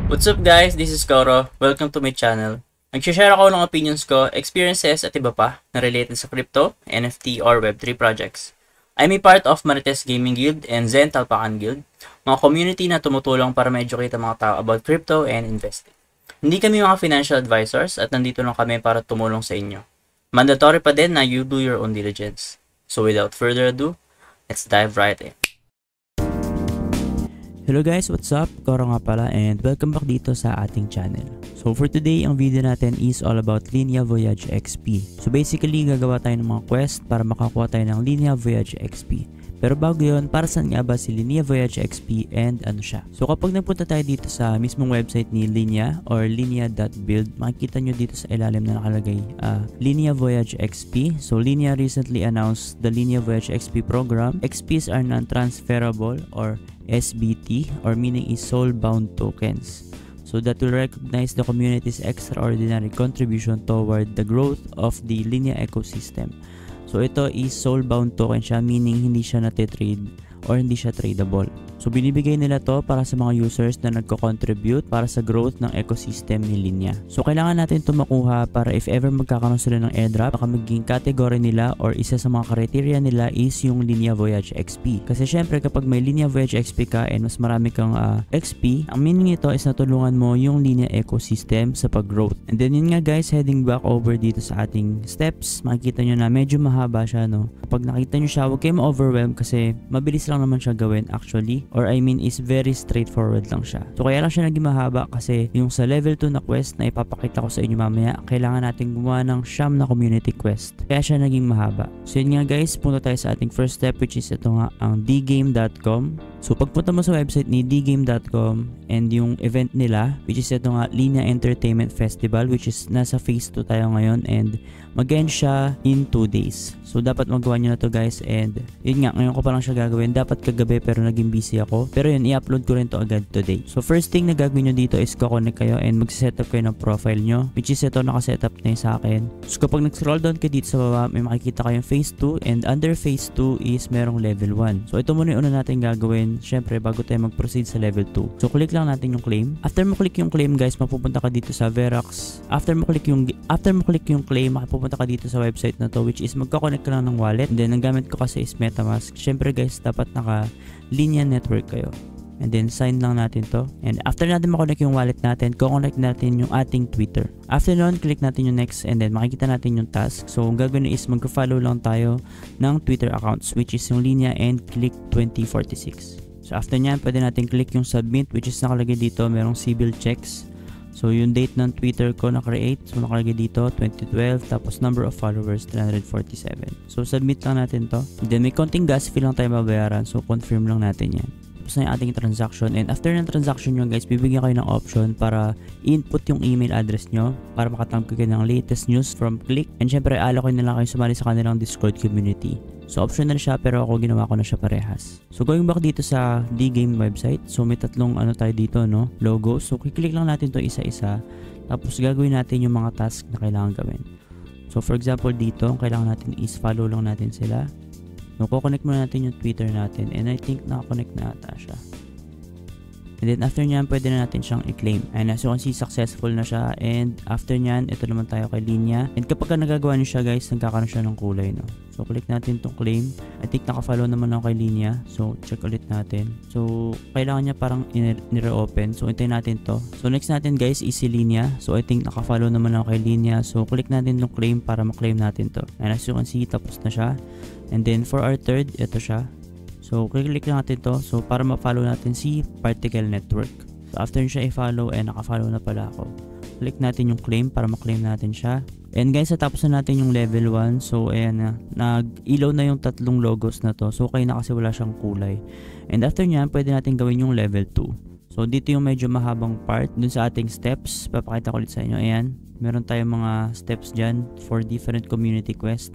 What's up guys? This is Koro. Welcome to my channel. Nag-share ako ng opinions ko, experiences at iba pa na related sa crypto, NFT or Web3 projects. I'm a part of Marites Gaming Guild and Zen Talpakan Guild, mga community na tumutulong para ma-educate ang mga tao about crypto and investing. Hindi kami mga financial advisors at nandito lang kami para tumulong sa inyo. Mandatory pa din na you do your own diligence. So without further ado, let's dive right in. Hello guys, what's up? Koro nga pala and welcome back dito sa ating channel. So for today, ang video natin is all about Linea Voyage XP. So basically, gagawa tayo ng mga quest para makakuha tayo ng Linea Voyage XP. Pero bago yun, para saan nga ba si Linea Voyage XP and ano siya? So kapag nagpunta tayo dito sa mismong website ni Linea or linea.build, makikita nyo dito sa ilalim na nakalagay Linea Voyage XP. So Linea recently announced the Linea Voyage XP program. XPs are non-transferable or SBT, or meaning is soul-bound tokens. So that will recognize the community's extraordinary contribution toward the growth of the Linea ecosystem. So ito is soul-bound token siya, meaning hindi siya natitrade or hindi siya tradable. So binibigay nila to para sa mga users na nagko-contribute para sa growth ng ecosystem ni Linea. So kailangan natin ito makuha para if ever magkakaroon sila ng airdrop, baka maging category nila or isa sa mga criteria nila is yung Linea Voyage XP. Kasi syempre kapag may Linea Voyage XP ka and mas marami kang XP, ang meaning nito is natulungan mo yung Linea ecosystem sa pag-growth. And then yun nga guys, heading back over dito sa ating steps, makikita nyo na medyo mahaba siya, no? Kapag nakita nyo siya, huwag kayo ma-overwhelm kasi mabilis lang naman siya gawin actually. Or I mean is very straightforward lang siya. So kaya lang siya naging mahaba kasi yung sa level 2 na quest na ipapakita ko sa inyo mamaya, kailangan natin gumawa ng siyam na community quest. Kaya siya naging mahaba. So yun nga guys, punta tayo sa ating first step which is ito nga, ang dgame.com. So pagpunta mo sa website ni dgame.com and yung event nila, which is ito nga, Linea Entertainment Festival, which is nasa phase 2 tayo ngayon and mag-end siya in 2 days. So dapat magawa nyo na to guys and yun nga, ngayon ko pa lang siya gagawin. Dapat kagabi pero naging busy ako. Pero yun, i-upload ko rin to agad today. So first thing na gagawin nyo dito is kukonek kayo and mag-setup kayo ng profile nyo, which is ito, nakasetup na yun sa akin. So kapag nag-scroll down kayo dito sa baba, may makikita kayong phase 2 and under phase 2 is merong level 1. So ito muna yung una natin gagawin syempre bago tayo mag-proceed sa level 2. So click lang natin yung claim. After mo click yung claim guys, mapupunta ka dito sa Verax. After mo click yung claim, mapupunta ka dito sa website na to, which is magka-connect ka lang ng wallet. And then ang gamit ko kasi is MetaMask. Syempre guys, dapat naka Linea network kayo. And then sign lang natin to. And after natin makonect yung wallet natin, kukonect natin yung ating Twitter. After nun, click natin yung next and then makikita natin yung task. So ang gagawin is mag-follow lang tayo ng Twitter accounts, which is yung Linea and click 2046. So after nyan, pwede natin click yung submit, which is nakalagay dito, merong civil checks. So yung date ng Twitter ko na-create, so nakalagay dito 2012, tapos number of followers 347. So submit lang natin to. And then may konting gas fee lang tayo mabayaran, so confirm lang natin yan. Tapos na yung ating transaction, and after ng transaction nyo guys, bibigyan kayo ng option para input yung email address nyo para makatanggap kayo ng latest news from Click. And syempre allow ko na lang kayo sumali sa kanilang Discord community. So optional siya pero ako ginawa ko na siya parehas. So going back dito sa dgame website, so may tatlong ano tayo dito, no, logo. So click lang natin to isa-isa. Tapos gagawin natin yung mga task na kailangan gawin. So for example dito, ang kailangan natin is follow lang natin sila. So kukonect muna natin yung Twitter natin and I think nakakonect na ata siya. And then after nyan, pwede na natin siyang i-claim. And as you can see, successful na siya. And after nyan, ito naman tayo kay Linea. And kapag nagagawa niyo siya guys, nagkakaroon siya ng kulay, no? So click natin itong claim. I think naka-follow naman ako kay Linea. So check ulit natin. So kailangan niya parang nire-open. So hintayin natin to. So next natin guys is si Linea. So I think naka-follow naman ako kay Linea. So click natin itong claim para ma-claim natin to. And as you can see, tapos na siya. And then for our third, ito siya. So click lang natin to. So para ma-follow natin si Particle Network. So after siya i-follow, naka-follow na pala ako. Click natin yung claim para ma-claim natin siya. And guys, natapos na natin yung level 1. So ayan na, nag-ilaw na yung tatlong logos na to. So okay na kasi wala siyang kulay. And after nyan, pwede natin gawin yung level 2. So dito yung medyo mahabang part dun sa ating steps. Papakita ko ulit sa inyo. Ayan, meron tayong mga steps dyan for different community quest.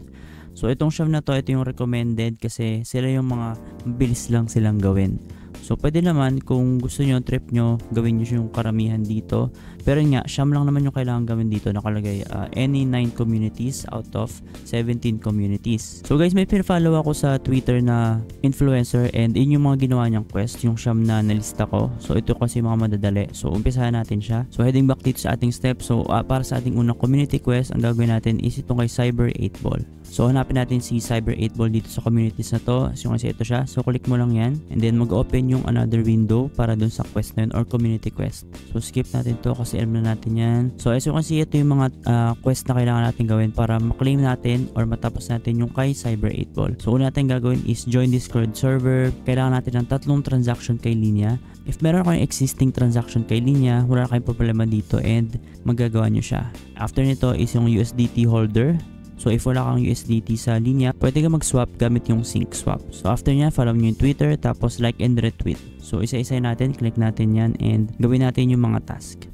So itong siyam na to, ito yung recommended kasi sila yung mga mabilis lang silang gawin. So pwede naman kung gusto nyo, trip nyo, gawin nyo yung karamihan dito. Pero nga, siyam lang naman yung kailangan gawin dito. Nakalagay any 9 communities out of 17 communities. So guys, may pin-follow ako sa Twitter na influencer and in yung mga ginawa niyang quest, yung siyam na nalista ko. So ito kasi mga madadali. So umpisahan natin siya. So heading back dito sa ating step. So para sa ating unang community quest, ang gagawin natin is itong kay Cyber 8 Ball. So hanapin natin si Cyber 8 Ball dito sa communities na to. So kasi ito siya. So click mo lang yan. And then mag-open yung another window para dun sa quest na yun or community quest. So skip natin to kasi alam na natin yan. So as you can see, ito yung mga quest na kailangan natin gawin para maklaim natin or matapos natin yung kay Cyber 8 Ball. So una natin gagawin is join Discord server. Kailangan natin ng 3 transaction kay linya. If meron kayong existing transaction kay linya, wala kayong problema dito and magagawa nyo siya. After nito is yung USDT holder. So if wala kang USDT sa linya, pwede ka mag-swap gamit yung sync swap. So after nya, follow nyo yung Twitter, tapos like and retweet. So isa-isa natin, click natin yan and gawin natin yung mga task.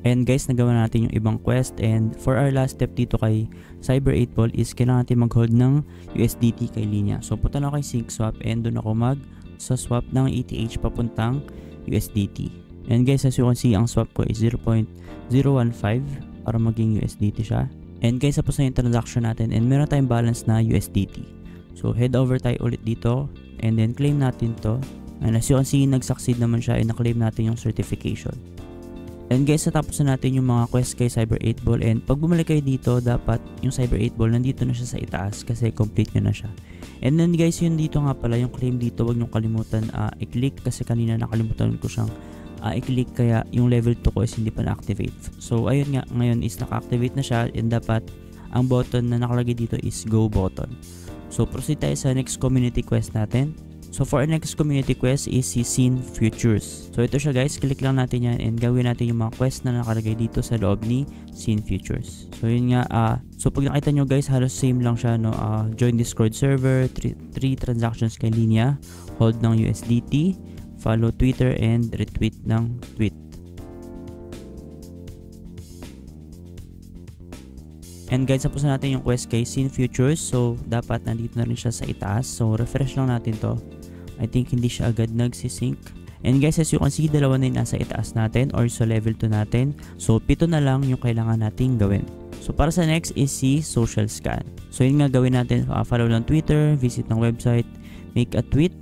And guys, nagawa natin yung ibang quest and for our last step dito kay Cyber 8 Ball is kailangan natin mag-hold ng USDT kay linya. So punta na ako kay sync swap and doon ako sa swap ng ETH papuntang USDT. And guys, as you can see, ang swap ko is 0.015 para maging USDT siya. And guys, tapos na yung transaction natin and meron tayong balance na USDT. So head over tayo ulit dito and then claim natin to. And as you can see, nag-succeed naman siya and na-claim natin yung certification. And guys, natapos na natin yung mga quest kay Cyber 8 Ball and pag bumalik kayo dito, dapat yung Cyber 8 Ball nandito na siya sa itaas kasi complete nyo na siya. And then guys, yun dito nga pala, yung claim dito, wag nyo kalimutan i-click kasi kanina nakalimutan ko siyang i-click kaya yung level 2 ko is hindi pa na-activate. So ayun nga, ngayon is naka-activate na siya and dapat ang button na nakalagay dito is go button. So proceed tayo sa next community quest natin. So for our next community quest is si Scene Futures. So ito siya guys, click lang natin yan and gawin natin yung mga quest na nakalagay dito sa loob ni Scene Futures. So yun nga, so pag nakita nyo guys, halos same lang siya, no? Join Discord server, 3 transactions kay linya, hold ng USDT, follow Twitter and retweet ng tweet. And guys, tapos na natin yung quest kay Scene Futures. So dapat nandito na rin siya sa itaas. So refresh lang natin to. I think hindi siya agad nagsisync. And guys, as you can see, dalawa na yung nasa itaas natin or sa level 2 natin. So 7 na lang yung kailangan nating gawin. So para sa next is si Social Scan. So yun nga gawin natin, follow lang Twitter, visit ng website, make a tweet,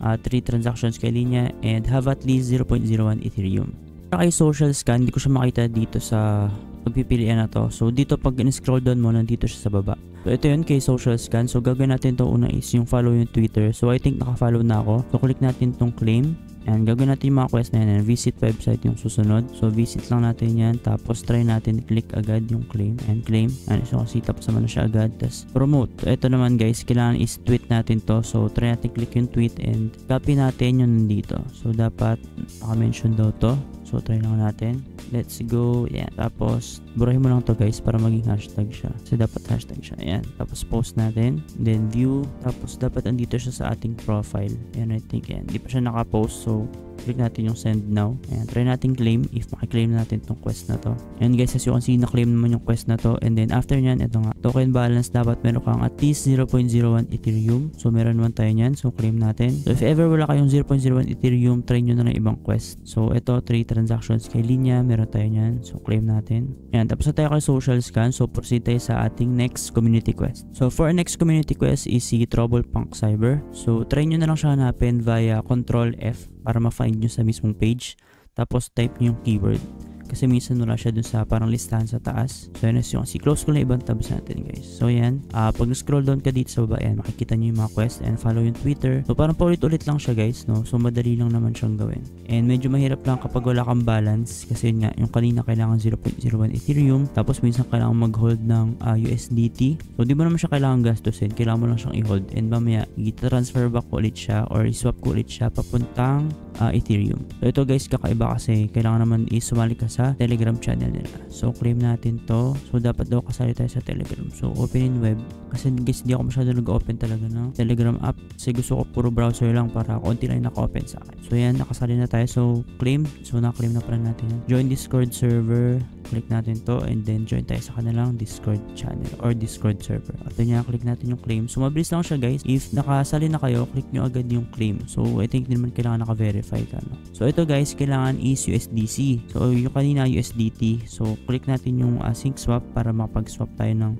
3 transactions kay linya, and have at least 0.01 Ethereum. Para kay Social Scan, hindi ko siya makita dito sa pagpipilian na to. So dito pag in-scroll down mo, nandito siya sa baba. So ito yun kay Social Scan. So gagawin natin to una is yung follow yung Twitter. So I think naka-follow na ako. So click natin tong claim. And gagawin natin yung mga quest na yan. And visit website yung susunod. So visit lang natin yan. Tapos try natin click agad yung claim. And claim. And so kasi tapos naman na siya agad. Tapos promote. So ito naman guys, kailangan is tweet natin to. So try natin click yung tweet and copy natin yung nandito. So dapat naka-mention daw to. So try lang natin. Let's go. Yan. Tapos burahin mo lang to guys para maging hashtag siya. Kasi dapat hashtag siya. Yan. Tapos post natin. Then view. Tapos dapat andito siya sa ating profile. Yan, I think yan. Hindi pa siya naka-post. So click natin yung send now. Ayan, try natin claim if makiklaim natin tong quest na to. And guys, as you can see, na-claim naman yung quest na to. And then after nyan, ito nga, token balance, dapat meron kang at least 0.01 Ethereum. So meron naman tayo nyan. So claim natin. So if ever wala kayong 0.01 Ethereum, try nyo na ng ibang quest. So ito, 3 transactions kay linya, meron tayo nyan. So claim natin. Ayan, tapos na tayo kay Social Scan. So proceed tayo sa ating next community quest. So for our next community quest is si Trouble Punk Cyber. So try nyo na lang siya hanapin via Control F para ma-find nyo sa mismong page. Tapos type nyo yung keyword. Kasi minsan wala siya dun sa parang listahan sa taas. So yun, as yung close ko na ibang tabs natin guys. So yan, pag scroll down ka dito sa baba, yan, makikita nyo yung mga quest and follow yung Twitter. So parang paulit-ulit lang siya guys, no? So madali lang naman siyang gawin. And medyo mahirap lang kapag wala kang balance. Kasi yun nga, yung kanina kailangan 0.01 Ethereum. Tapos minsan kailangan mag-hold ng USDT. So di mo naman siya kailangan gastusin. Kailangan mo lang siyang i-hold. And mamaya, i-transfer back ko ulit siya or i-swap ko ulit siya papuntang Ethereum. So ito guys, kakaiba kasi kailangan naman sumali ka sa sa Telegram channel nila. So claim natin to. So dapat daw kasali tayo sa Telegram. So open in web. Kasi guys, hindi ako masyado nag-open talaga ng Telegram app. Kasi gusto ko puro browser lang para konti lang naka-open sa akin. So yan, nakasali na tayo. So claim. So na-claim na pala natin yan. Join Discord server. Click natin to and then join tayo sa kanilang Discord channel or Discord server. After niya, click natin yung claim. So mabilis lang siya guys. If nakasali na kayo, click nyo agad yung claim. So I think hindi naman kailangan naka-verify ka. No? So ito guys, kailangan is USDC. So yung kanina USDT. So click natin yung sync swap para makapag-swap tayo ng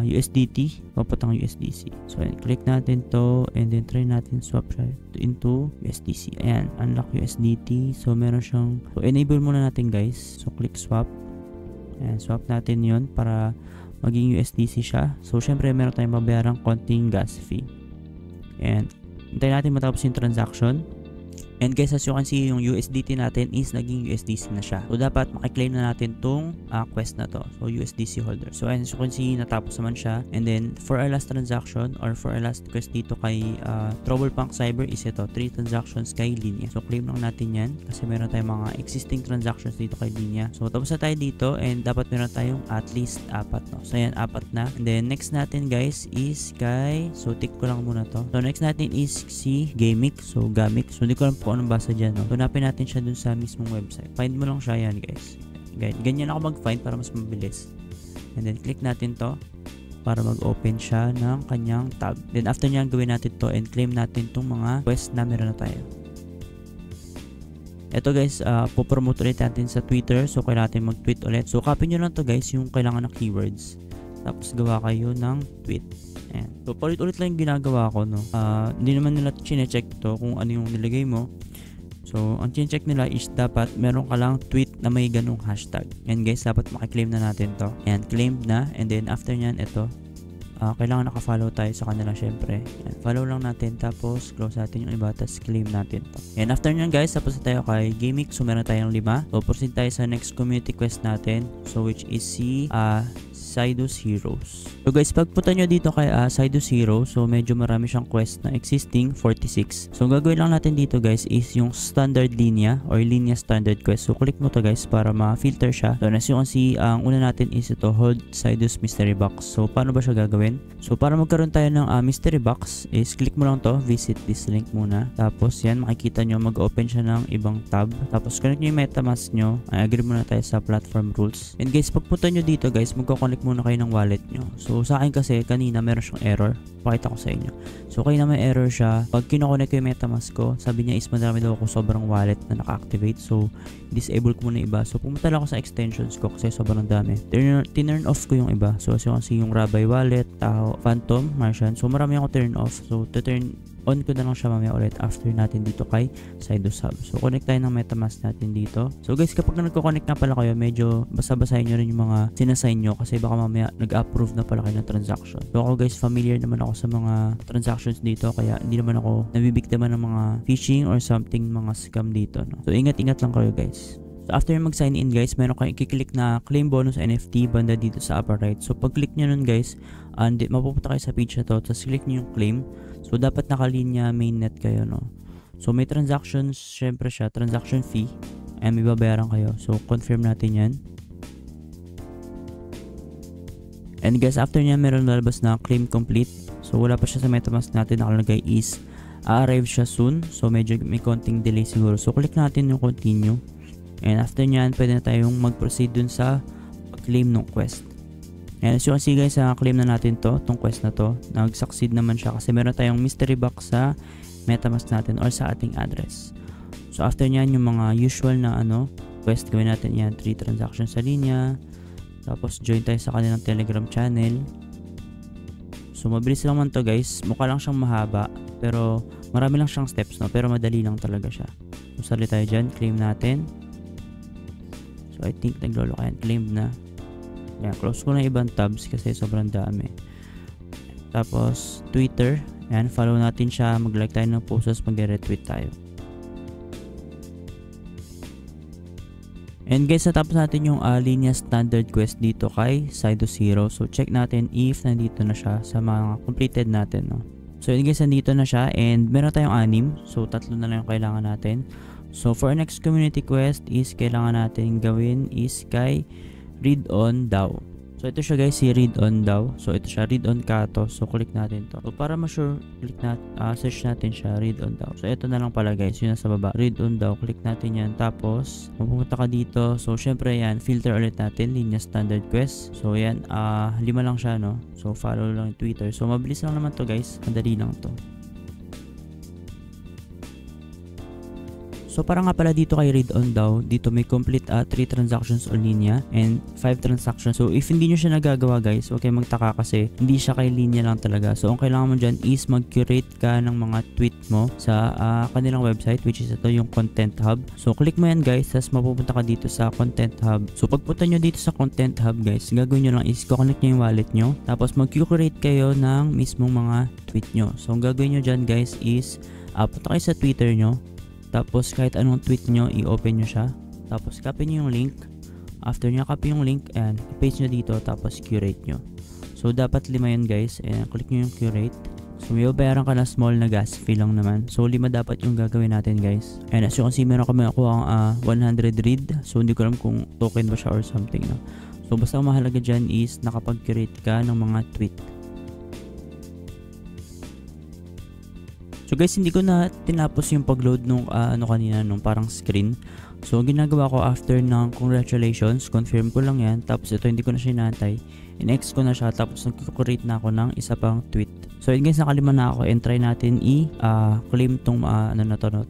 USDT papuntang USDC. So click natin to and then try natin swap siya into USDC. Ayan, unlock USDT. So meron siyang, so enable muna natin guys. So click swap. Ayan, swap natin yon para maging USDC siya. So syempre meron tayong babayarang konting gas fee. And hintayin natin matapos yung transaction. And guys, as you can see, yung USDT natin is naging USDC na siya. So dapat makiklaim na natin tong quest na to. So USDC holder. So as you can see, natapos naman siya. And then for our last transaction or for our last quest dito kay Troublepunk Cyber is ito, 3 transactions kay Linya. So claim lang natin yan kasi meron tayong mga existing transactions dito kay Linya. So tapos na tayo dito and dapat meron tayong at least 4, no? So yan, 4 na. And then next natin guys is kay, so tick ko lang muna to. So next natin is si Gamic. So Gamic. So hindi ko alam kung anong basa dyan, no? Tunapin natin siya dun sa mismong website. Find mo lang siya yan guys. Ganyan ako mag-find para mas mabilis. And then click natin to para mag-open siya ng kanyang tab. Then after nyan, gawin natin to and claim natin tong mga quest na meron na tayo. Ito guys, popromote ulit natin sa Twitter. So kailangan natin mag-tweet ulit. So copy nyo lang to guys, yung kailangan na keywords. Tapos gawa kayo ng tweet. Ayan. So paulit-ulit lang yung ginagawa ko, no. Hindi naman nila chine-check to kung ano yung nilagay mo. So ang chine-check nila is dapat meron ka lang tweet na may ganung hashtag. And guys, dapat makiklaim na natin to. Ayan, claimed na. And then after nyan, ito, kailangan naka-follow tayo sa kanila syempre. Ayan, follow lang natin tapos close natin yung iba tapos claim natin to. And after nyan guys, tapos tayo kay Gamic. So meron tayong 5. So proceed tayo sa next community quest natin. So which is si Sidus Heroes. So guys, pagpunta nyo dito kay Sidus Heroes, so medyo marami siyang quest na existing, 46. So ang gagawin lang natin dito guys is yung standard linya or linya standard quest. So click mo to guys para ma-filter siya. So as you can see, ang una natin is ito, hold Sidus Mystery Box. So paano ba siya gagawin? So para magkaroon tayo ng mystery box is click mo lang to, visit this link muna. Tapos yan, makikita nyo mag-open siya ng ibang tab. Tapos connect nyo yung MetaMask nyo. Agree muna tayo sa platform rules. And guys, pagpunta nyo dito guys, magkoconnect muna kayo ng wallet nyo. So sa akin kasi kanina meron siyang error. Pakita ko sa inyo. So kanina may error siya. Pag kinoconnect ko yung MetaMask ko, sabi niya is madami daw ako sobrang wallet na naka-activate. So disable ko muna iba. So pumunta lang ako sa extensions ko kasi sobrang dami. Tinurn off ko yung iba. So as you can see yung Rabay wallet, Phantom, Martian. So marami ako turn off. So turn on ko na lang siya mamaya ulit after natin dito kay Sidus Hub. So connect tayo ng MetaMask natin dito. So guys, kapag nagko-connect na pala kayo, medyo basa-basahin nyo rin yung mga sinasign nyo kasi baka mamaya nag-approve na pala kayo ng transaction. So ako guys, familiar naman ako sa mga transactions dito kaya hindi naman ako nabibiktima ng mga phishing or something, mga scam dito, no? So ingat-ingat lang kayo guys. So after mag-sign in guys, meron kayong i-click na claim bonus NFT banda dito sa upper right. So pag click nyo nun guys, mapupunta kayo sa page na to, tapos click nyo yung claim. So dapat nakalinya mainnet kayo, no. So may transactions, syempre siya, transaction fee, and may babayaran kayo. So confirm natin yan. And guys, after niya meron lalabas na claim complete. So wala pa siya sa MetaMask natin, nakalagay is arrive siya soon. So medyo may konting delay siguro. So click natin yung continue. And after nyan, pwede na tayong mag-proceed dun sa pag-claim ng quest. And as you can see guys, claim na natin to, tong quest na to. Nag-succeed naman siya kasi meron tayong mystery box sa MetaMask natin or sa ating address. So after nyan, yung mga usual na quest, gawin natin yan, 3 transactions sa linya. Tapos join tayo sa kanilang Telegram channel. So mabilis lang man to guys, mukha lang siyang mahaba, pero marami lang siyang steps, no? Pero madali lang talaga siya. So sali tayo dyan, claim natin. So I think naglolo kayan, claimed na. Yan, close ko na ibang tabs kasi sobrang dami. Tapos Twitter, yan, follow natin siya, mag-like tayo ng posts, mag-retweet tayo. And guys, natapos natin yung linya standard quest dito kay Sidus Hero. So check natin if nandito na siya sa mga completed natin, no. So yun guys, nandito na siya and meron tayong 6. So 3 na lang yung kailangan natin. So for our next community quest is kailangan natin gawin is kay Read On DAO. So ito siya guys, si Read On DAO. So ito siya, Read On Kato. So click natin to. So para ma-sure, search natin siya, Read On DAO. So ito na lang pala guys, yun nasa baba. Read On DAO, click natin yan. Tapos, pupunta ka dito. So syempre yan, filter ulit natin, linya standard quest. So yan, 5 lang siya no. So follow lang yung Twitter. So mabilis lang naman to guys, madali lang to. So para nga pala dito kay Read On DAO, dito may complete 3 transactions on linya and 5 transactions. So if hindi nyo siya nagagawa guys, huwag kayong magtaka kasi hindi siya kay linya lang talaga. So ang kailangan mo dyan is mag-curate ka ng mga tweet mo sa kanilang website, which is ito yung Content Hub. So click mo yan guys, tapos mapupunta ka dito sa Content Hub. So pagpunta nyo dito sa Content Hub guys, gagawin nyo lang is connect nyo yung wallet nyo, tapos mag-curate kayo ng mismong mga tweet nyo. So ang gagawin nyo dyan guys is punta kayo sa Twitter nyo. Tapos kahit anong tweet nyo, i-open nyo siya. Tapos copy nyo yung link. After nyo copy yung link, and paste nyo dito, tapos curate nyo. So dapat 5 yun guys. And click nyo yung curate. So may bayaran ka na small na gas fee lang naman. So 5 dapat yung gagawin natin guys. And as you can see, meron kami ako ang 100 read. So hindi ko alam kung token ba siya or something. No? So basta ang mahalaga dyan is nakapag-curate ka ng mga tweet. So guys, hindi ko na tinapos yung pag-load nung kanina, nung parang screen. So ginagawa ko after ng congratulations, confirm ko lang yan. Tapos ito hindi ko na siya inaantay. In-X ko na siya, tapos nag-create na ako ng isa pang tweet. So yun guys, nakalima na ako and try natin i-claim tong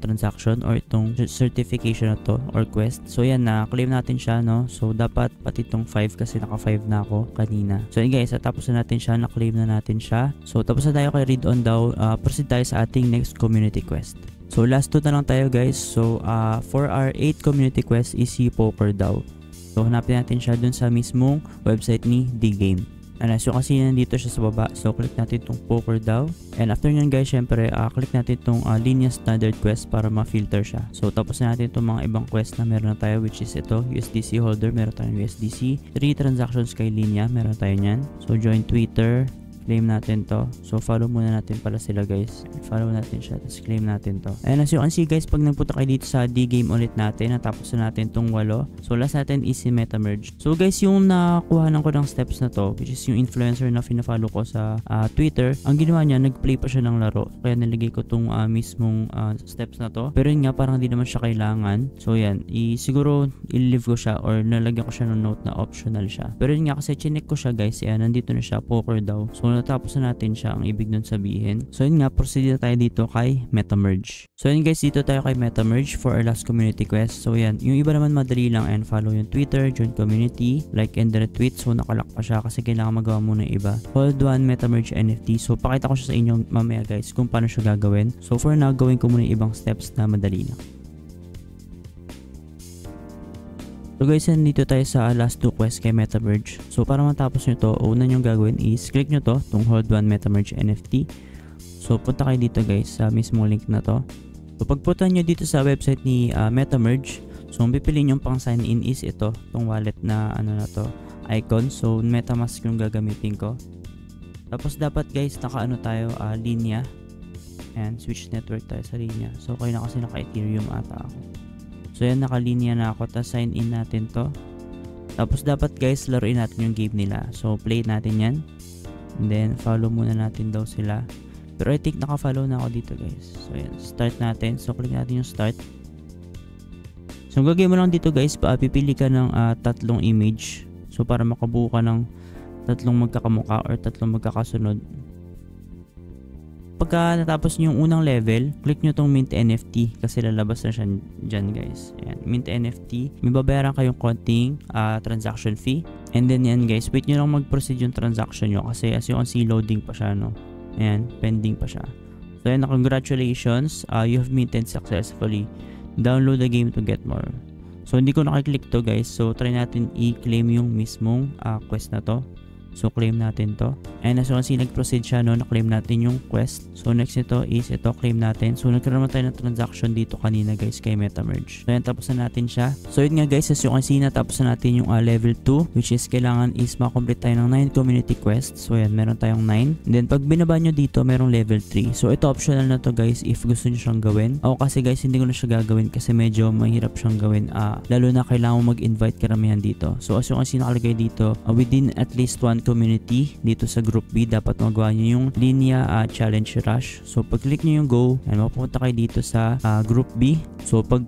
transaction or itong certification na to or quest. So yan, na-claim natin siya no. So dapat pati itong 5 kasi naka 5 na ako kanina. So yun guys, tapos na natin siya, na-claim na natin siya. So tapos na tayo kay Read On DAO, proceed tayo sa ating next community quest. So last 2 na lang tayo guys. So for our 8 community quest is si Poker DAO. So hanapin natin siya dun sa mismong website ni D-Game. And so kasi nandito siya sa baba. So click natin itong Poker DAO. And after nyan guys, syempre click natin itong linya standard quest para ma-filter siya. So tapos na natin itong mga ibang quest na meron na tayo, which is ito, USDC holder, meron tayong USDC. 3 transactions kay linya, meron tayo nyan. So join Twitter, claim natin to. So follow muna natin pala sila guys. Follow natin siya, tapos claim natin to. And as you can see guys, pag nagpunta kayo dito sa D-Game ulit natin, natapos na natin tong 8. So last natin is si MetaMerge. So guys, yung nakuhanan ko ng steps na to, which is yung influencer na fina-follow ko sa Twitter, ang ginawa niya, nag-play pa siya ng laro. Kaya nalagay ko tong mismong steps na to. Pero yun nga, parang hindi naman siya kailangan. So yan, siguro i-leave ko siya or nalagyan ko siya ng note na optional siya. Pero yun nga, kasi chinek ko siya guys, yan, nandito na siya, Poker DAO. So natapos na natin siya, ang ibig nun sabihin. So yun nga, proceed na tayo dito kay MetaMerge. So yun guys, dito tayo kay MetaMerge for our last community quest. So yan, yung iba naman madali lang, and follow yung Twitter, join community, like and retweet. So nakalak pa siya kasi kailangan magawa muna yung iba. Hold one MetaMerge NFT. So pakita ko siya sa inyo mamaya guys kung paano siya gagawin. So for now, gawin ko muna yung ibang steps na madali lang. So guys, dito tayo sa last 2 quests kay MetaMerge. So para matapos nyo to, una nyo gagawin is click nyo to, itong Hold One MetaMerge NFT. So punta kayo dito guys sa mismo link na to. So pagpunta nyo dito sa website ni MetaMerge, so ang pipiliin nyo pang sign in is ito, itong wallet na na to, icon. So MetaMask yung gagamitin ko. Tapos dapat guys, naka tayo, linya. And switch network tayo sa linya. So kayo na kasi naka Ethereum ata ako. So yan, nakalinya na ako, tapos sign in natin to. Tapos dapat guys, laruin natin yung game nila. So play natin yan. And then follow muna natin daw sila. Pero I think naka-follow na ako dito guys. So yan, start natin. So click natin yung start. So ang gagawin mo lang dito guys, pipili ka ng 3 image. So para makabuo ka ng 3 magkakamukha or 3 magkakasunod. Pagka natapos nyo yung unang level, click nyo tong Mint NFT kasi lalabas na siya dyan guys. Ayan, Mint NFT. May babayaran kayong konting transaction fee. And then yan guys, wait nyo lang mag-proceed yung transaction nyo kasi as you can see, loading pa siya no. Ayan, pending pa siya. So yan, congratulations, you have minted successfully. Download the game to get more. So hindi ko nakiklik to guys, so try natin i-claim yung mismong quest na to. So claim natin to. And as you can see, nag-proceed siya, no? Na-claim natin yung quest. So next nito is ito, claim natin. So nagkaroon naman tayo ng transaction dito kanina guys kay MetaMerge. So yan, tapos na natin siya. So yun nga guys, as you can see, natapos na natin yung level 2, which is kailangan is makomplete tayo ng 9 community quests. So yan, meron tayong 9. And then pag binaba nyo dito, merong level 3. So ito optional na to guys if gusto nyo siyang gawin. Ako kasi guys, hindi ko na siya gagawin kasi medyo mahirap siyang gawin. Lalo na kailangan mo mag-invite karamihan dito. So as you can see, nakalagay dito, within at least one community dito sa group B, dapat magawa nyo yung linya challenge rush. So pag click nyo yung go, and mapupunta kayo dito sa group B. So pag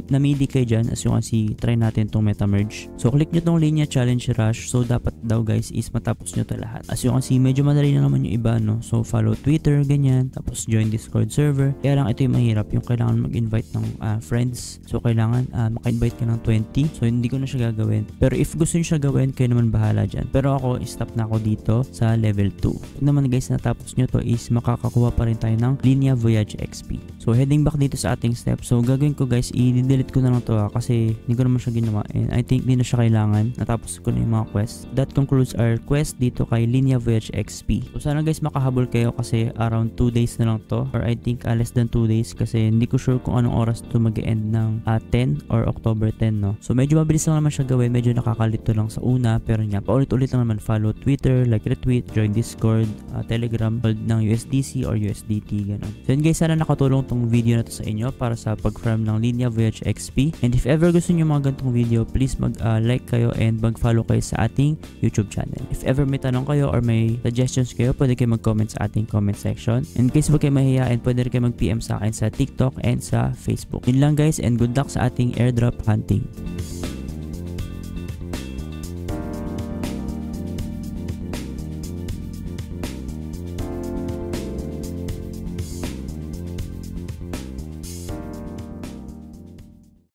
namili kayo dyan, as you can see, try natin tong MetaMerge. So click nyo tong linya challenge rush. So dapat daw guys is matapos nyo to lahat. As you can see, medyo madali na naman yung iba, no? So follow Twitter, ganyan, tapos join Discord server. Kaya lang ito yung mahirap, yung kailangan mag-invite ng friends. So kailangan maka-invite ka ng 20. So hindi ko na siya gagawin. Pero if gusto nyo siya gawin, kayo naman bahala dyan. Pero ako, stop na ako dito sa level 2. Pag naman guys natapos nyo to is makakakuha pa rin tayo ng Linya Voyage XP. So heading back dito sa ating step. So gagawin ko guys, i-delete ko na lang to kasi hindi ko naman siya ginawa. And I think hindi na siya kailangan. Natapos ko na yung mga quest. That concludes our quest dito kay Linya Voyage XP. So sana guys makahabol kayo kasi around 2 days na lang to. Or I think less than 2 days kasi hindi ko sure kung anong oras to mag-end ng 10 or October 10, no? So medyo mabilis lang naman siya gawin. Medyo nakakalito lang sa una. Pero nga, paulit-ulit lang naman follow Twitter, like retweet, join Discord, Telegram, hold ng USDC or USDT, ganun. So yun guys, sana nakatulong tong video na to sa inyo para sa pag-farm ng Linya Voyage XP. And if ever gusto nyo mga ganitong video, please mag-like kayo and mag-follow kayo sa ating YouTube channel. If ever may tanong kayo or may suggestions kayo, pwede kayo mag-comment sa ating comment section. In case huwag kayo mahihain, pwede rin kayo mag-PM sa akin sa TikTok and sa Facebook. Yun lang guys, and good luck sa ating airdrop hunting.